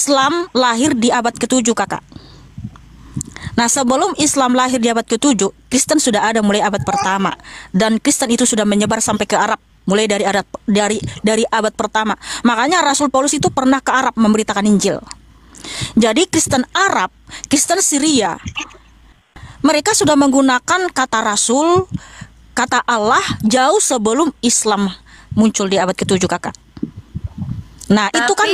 Islam lahir di abad ke-7, kakak. Nah, sebelum Islam lahir di abad ke-7, Kristen sudah ada mulai abad pertama, dan Kristen itu sudah menyebar sampai ke Arab mulai dari abad pertama. Makanya Rasul Paulus itu pernah ke Arab memberitakan Injil. Jadi Kristen Arab, Kristen Syria, mereka sudah menggunakan kata Rasul, kata Allah jauh sebelum Islam muncul di abad ke-7, kakak. Nah, itu kan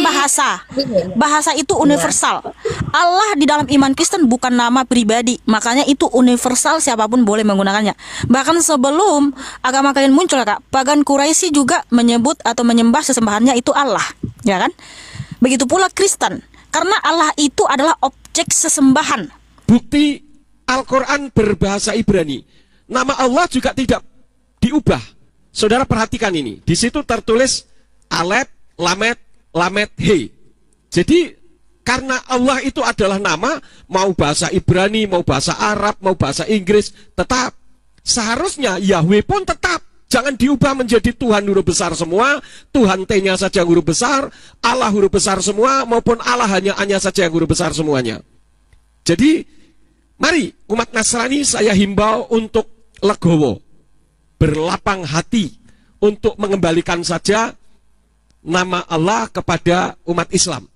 bahasa itu universal. Allah di dalam iman Kristen bukan nama pribadi, makanya itu universal, siapapun boleh menggunakannya. Bahkan sebelum agama kalian muncul, Kak, pagan Quraisy juga menyebut atau menyembah sesembahannya itu Allah, ya kan? Begitu pula Kristen, karena Allah itu adalah objek sesembahan. Bukti Al-Quran berbahasa Ibrani, nama Allah juga tidak diubah. Saudara perhatikan ini, di situ tertulis Alef, Lamet, He. Jadi karena Allah itu adalah nama, mau bahasa Ibrani, mau bahasa Arab, mau bahasa Inggris, tetap. Seharusnya Yahweh pun tetap. Jangan diubah menjadi Tuhan huruf besar semua, Tuhan T-nya saja huruf besar, Allah huruf besar semua, maupun Allah hanya saja yang huruf besar semuanya. Jadi mari umat Nasrani saya himbau untuk legowo, berlapang hati, untuk mengembalikan saja nama Allah kepada umat Islam.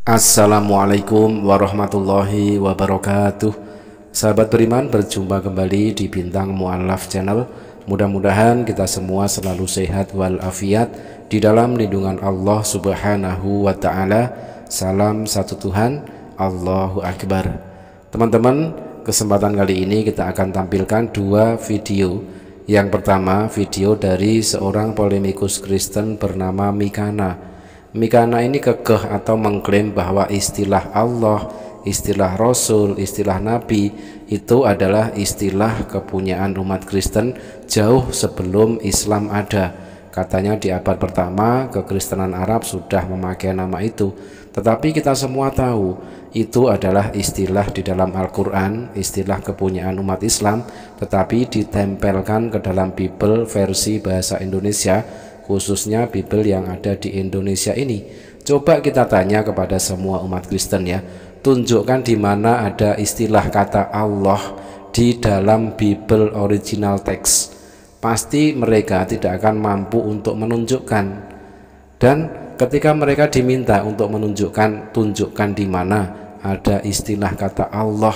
Assalamualaikum warahmatullahi wabarakatuh. Sahabat beriman, berjumpa kembali di Bintang Mu'allaf Channel. Mudah-mudahan kita semua selalu sehat walafiat di dalam lindungan Allah Subhanahu wa Ta'ala. Salam satu Tuhan, Allahu Akbar. Teman-teman, kesempatan kali ini kita akan tampilkan dua video. Yang pertama, video dari seorang polemikus Kristen bernama Mikana. Mikana ini kekeh atau mengklaim bahwa istilah Allah, istilah Rasul, istilah Nabi itu adalah istilah kepunyaan umat Kristen jauh sebelum Islam ada. Katanya di abad pertama kekristenan Arab sudah memakai nama itu. Tetapi kita semua tahu itu adalah istilah di dalam Al-Quran, istilah kepunyaan umat Islam, tetapi ditempelkan ke dalam Bible versi bahasa Indonesia, khususnya Bible yang ada di Indonesia ini. Coba kita tanya kepada semua umat Kristen ya, tunjukkan di mana ada istilah kata Allah di dalam Bible original text. Pasti mereka tidak akan mampu untuk menunjukkan. Dan ketika mereka diminta untuk menunjukkan, tunjukkan di mana ada istilah kata Allah,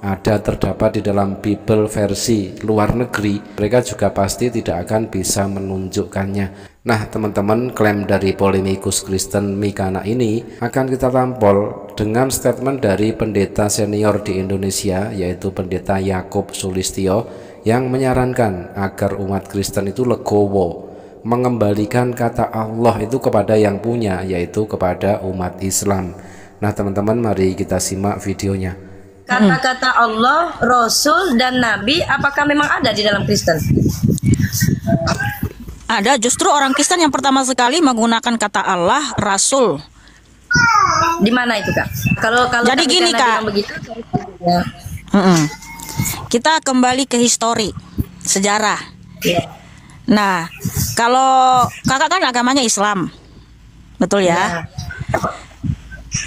ada terdapat di dalam Bible versi luar negeri, mereka juga pasti tidak akan bisa menunjukkannya. Nah teman-teman, klaim dari polemikus Kristen Mikana ini akan kita tampol dengan statement dari pendeta senior di Indonesia, yaitu pendeta Yakub Sulistyo, yang menyarankan agar umat Kristen itu legowo, mengembalikan kata Allah itu kepada yang punya, yaitu kepada umat Islam. Nah teman-teman, mari kita simak videonya. Kata-kata Allah, Rasul, dan Nabi, apakah memang ada di dalam Kristen? Ada, justru orang Kristen yang pertama sekali menggunakan kata Allah, Rasul. Di mana itu, Kak? Kalau jadi gini, Kak. Begitu, ya. Kita kembali ke histori, sejarah. Yeah. Nah, kalau kakak kan agamanya Islam, betul ya?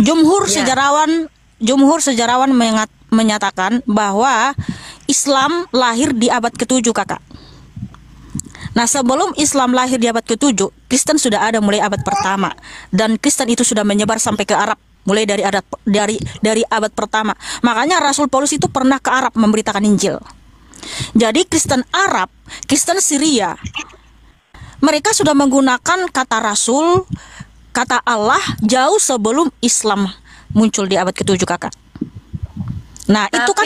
Jumhur sejarawan menyatakan bahwa Islam lahir di abad ke-7, kakak. Nah, sebelum Islam lahir di abad ke-7, Kristen sudah ada mulai abad pertama, dan Kristen itu sudah menyebar sampai ke Arab mulai dari abad pertama. Makanya Rasul Paulus itu pernah ke Arab memberitakan Injil. Jadi Kristen Arab, Kristen Syria, mereka sudah menggunakan kata Rasul, kata Allah jauh sebelum Islam muncul di abad ke-7, kakak. Nah, itu kan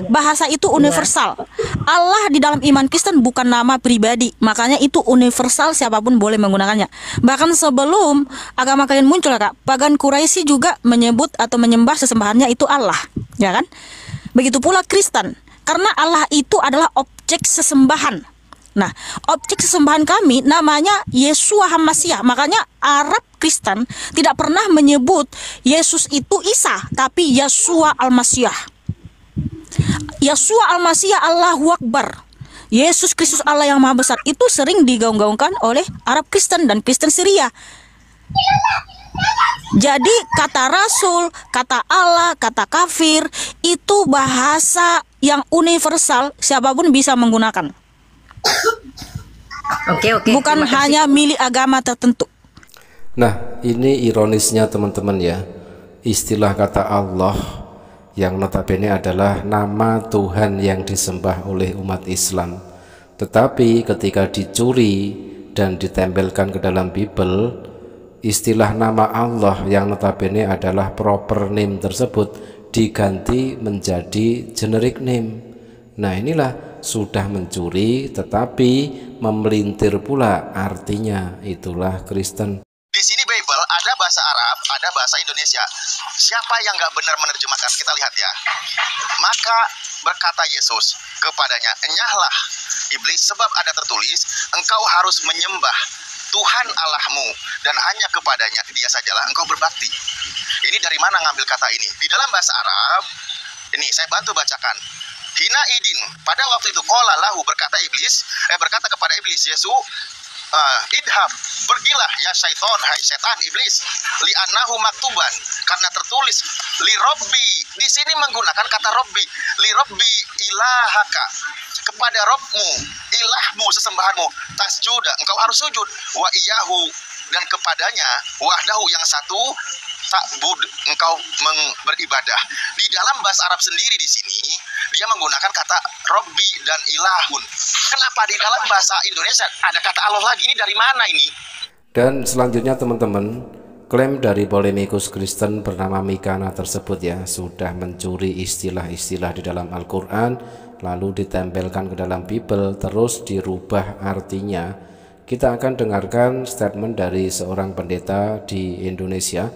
bahasa itu universal. Allah di dalam iman Kristen bukan nama pribadi, makanya itu universal, siapapun boleh menggunakannya. Bahkan sebelum agama kalian muncul, Kak, pagan Quraisy juga menyebut atau menyembah sesembahannya itu Allah, ya kan? Begitu pula Kristen, karena Allah itu adalah objek sesembahan. Nah, objek sesembahan kami namanya Yeshua HaMashiach. Makanya Arab Kristen tidak pernah menyebut Yesus itu Isa, tapi Yeshua Al-Mashiach. Yeshua Al-Mashiach, Allahu Akbar. Yesus Kristus Allah yang Maha Besar itu sering digaung-gaungkan oleh Arab Kristen dan Kristen Syria. Jadi kata Rasul, kata Allah, kata kafir itu bahasa yang universal, siapapun bisa menggunakan. Oke. Bukan hanya milik agama tertentu. Nah, ini ironisnya teman-teman ya. Istilah kata Allah yang notabene adalah nama Tuhan yang disembah oleh umat Islam. Tetapi ketika dicuri dan ditempelkan ke dalam Bible, istilah nama Allah yang notabene adalah proper name tersebut diganti menjadi generic name. Nah, inilah sudah mencuri tetapi memelintir pula artinya. Itulah Kristen. Di sini Bible ada bahasa Arab, ada bahasa Indonesia. Siapa yang nggak benar menerjemahkan? Kita lihat ya. Maka berkata Yesus kepadanya, enyahlah iblis, sebab ada tertulis, engkau harus menyembah Tuhan Allahmu dan hanya kepadanya dia sajalah engkau berbakti. Ini dari mana ngambil kata ini? Di dalam bahasa Arab, ini saya bantu bacakan. Hina idin, pada waktu itu qala lahu, berkata kepada iblis, Yesus, idhab, pergilah ya syaiton, hai setan iblis, li annahu maktuban, karena tertulis li robbi. Di sini menggunakan kata robbi, li robbi ilahaka, kepada Robmu, ilahmu, sesembahanmu, tasjuda, engkau harus sujud, wa iyahu, dan kepadanya, wahdahu, yang satu, ta'bud, engkau beribadah. Di dalam bahasa Arab sendiri di sini dia menggunakan kata Robbi dan ilahun. Kenapa di dalam bahasa Indonesia ada kata Allah lagi? Ini dari mana ini? Dan selanjutnya teman-teman, klaim dari polemikus Kristen bernama Mikana tersebut ya sudah mencuri istilah-istilah di dalam Al-Quran lalu ditempelkan ke dalam Bible terus dirubah artinya. Kita akan dengarkan statement dari seorang pendeta di Indonesia,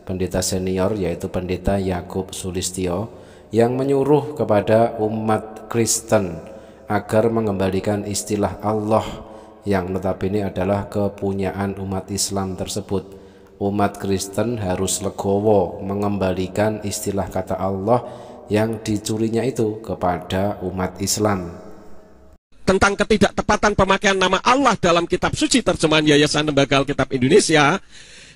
pendeta senior yaitu pendeta Yakub Sulistyo, yang menyuruh kepada umat Kristen agar mengembalikan istilah Allah yang notabene adalah kepunyaan umat Islam tersebut. Umat Kristen harus legowo mengembalikan istilah kata Allah yang dicurinya itu kepada umat Islam. Tentang ketidaktepatan pemakaian nama Allah dalam kitab suci terjemahan Yayasan Lembaga Alkitab Indonesia,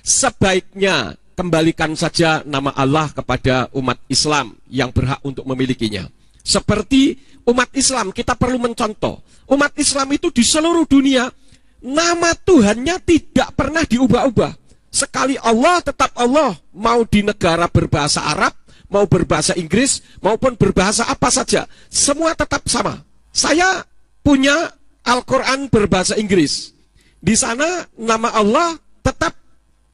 sebaiknya kembalikan saja nama Allah kepada umat Islam yang berhak untuk memilikinya. Seperti umat Islam, kita perlu mencontoh. Umat Islam itu di seluruh dunia, nama Tuhannya tidak pernah diubah-ubah. Sekali Allah tetap Allah, mau di negara berbahasa Arab, mau berbahasa Inggris, maupun berbahasa apa saja, semua tetap sama. Saya punya Al-Quran berbahasa Inggris. Di sana nama Allah tetap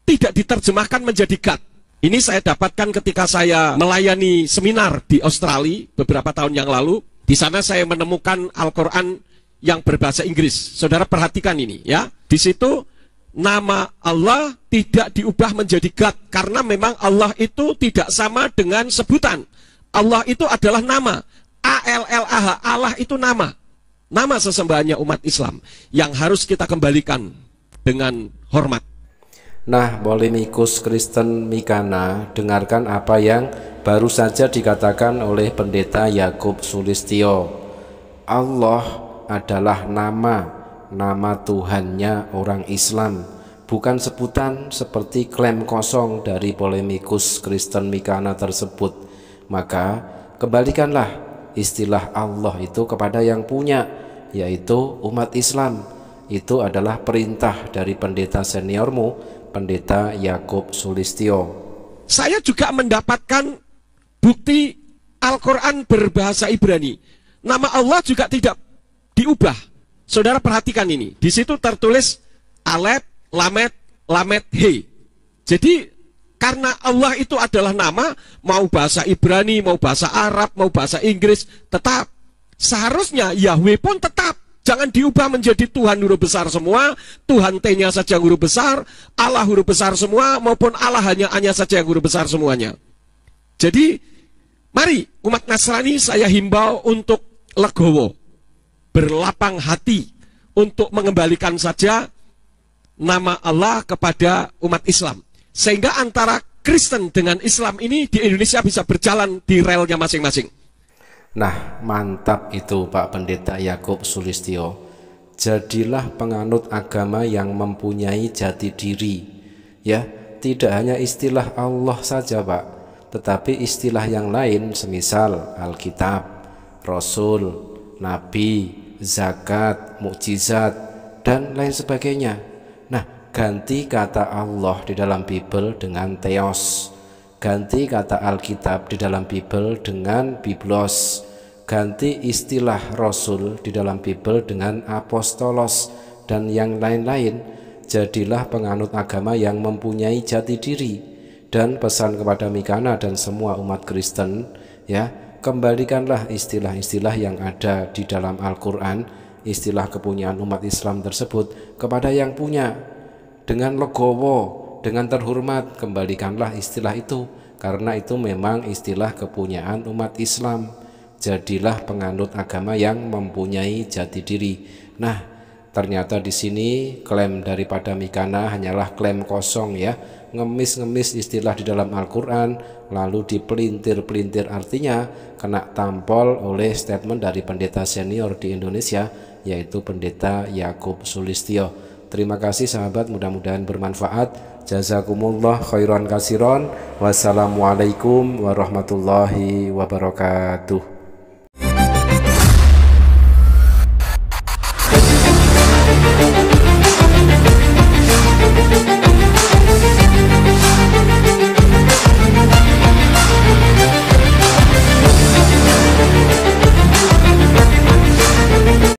tidak diterjemahkan menjadi God. Ini saya dapatkan ketika saya melayani seminar di Australia beberapa tahun yang lalu. Di sana saya menemukan Al-Quran yang berbahasa Inggris. Saudara perhatikan ini ya. Di situ nama Allah tidak diubah menjadi God karena memang Allah itu tidak sama dengan sebutan. Allah itu adalah nama. A-L-L-A-H, Allah itu nama. Nama sesembahannya umat Islam yang harus kita kembalikan dengan hormat. Nah, polemikus Kristen Mikana, dengarkan apa yang baru saja dikatakan oleh pendeta Yakub Sulistyo. Allah adalah nama Tuhannya orang Islam, bukan sebutan seperti klaim kosong dari polemikus Kristen Mikana tersebut. Maka kembalikanlah istilah Allah itu kepada yang punya, yaitu umat Islam. Itu adalah perintah dari pendeta seniormu, pendeta Yakub Sulistyo. Saya juga mendapatkan bukti Al-Quran berbahasa Ibrani. Nama Allah juga tidak diubah. Saudara perhatikan ini. Di situ tertulis Alef, Lamet, Lamet, He. Jadi karena Allah itu adalah nama, mau bahasa Ibrani, mau bahasa Arab, mau bahasa Inggris, tetap. Seharusnya Yahweh pun tetap. Jangan diubah menjadi Tuhan huruf besar semua, Tuhan T-nya saja huruf besar, Allah huruf besar semua, maupun Allah hanya saja huruf besar semuanya. Jadi, mari umat Nasrani saya himbau untuk legowo, berlapang hati, untuk mengembalikan saja nama Allah kepada umat Islam. Sehingga antara Kristen dengan Islam ini di Indonesia bisa berjalan di relnya masing-masing. Nah, mantap itu Pak Pendeta Yakub Sulistyo. Jadilah penganut agama yang mempunyai jati diri. Ya, tidak hanya istilah Allah saja Pak, tetapi istilah yang lain semisal Alkitab, Rasul, Nabi, zakat, mukjizat, dan lain sebagainya. Nah, ganti kata Allah di dalam Bible dengan Theos, ganti kata Alkitab di dalam Bible dengan Biblos, ganti istilah Rasul di dalam Bible dengan Apostolos, dan yang lain-lain. Jadilah penganut agama yang mempunyai jati diri. Dan pesan kepada Mikana dan semua umat Kristen, ya, kembalikanlah istilah-istilah yang ada di dalam Al-Quran, istilah kepunyaan umat Islam tersebut kepada yang punya. Dengan legowo, dengan terhormat, kembalikanlah istilah itu, karena itu memang istilah kepunyaan umat Islam. Jadilah penganut agama yang mempunyai jati diri. Nah, ternyata di sini klaim daripada Mikana hanyalah klaim kosong, ya, ngemis-ngemis istilah di dalam Al-Quran, lalu dipelintir-pelintir artinya, kena tampol oleh statement dari pendeta senior di Indonesia, yaitu Pendeta Yakub Sulistyo. Terima kasih sahabat, mudah-mudahan bermanfaat. Jazakumullah khairan kasiron. Wassalamualaikum warahmatullahi wabarakatuh.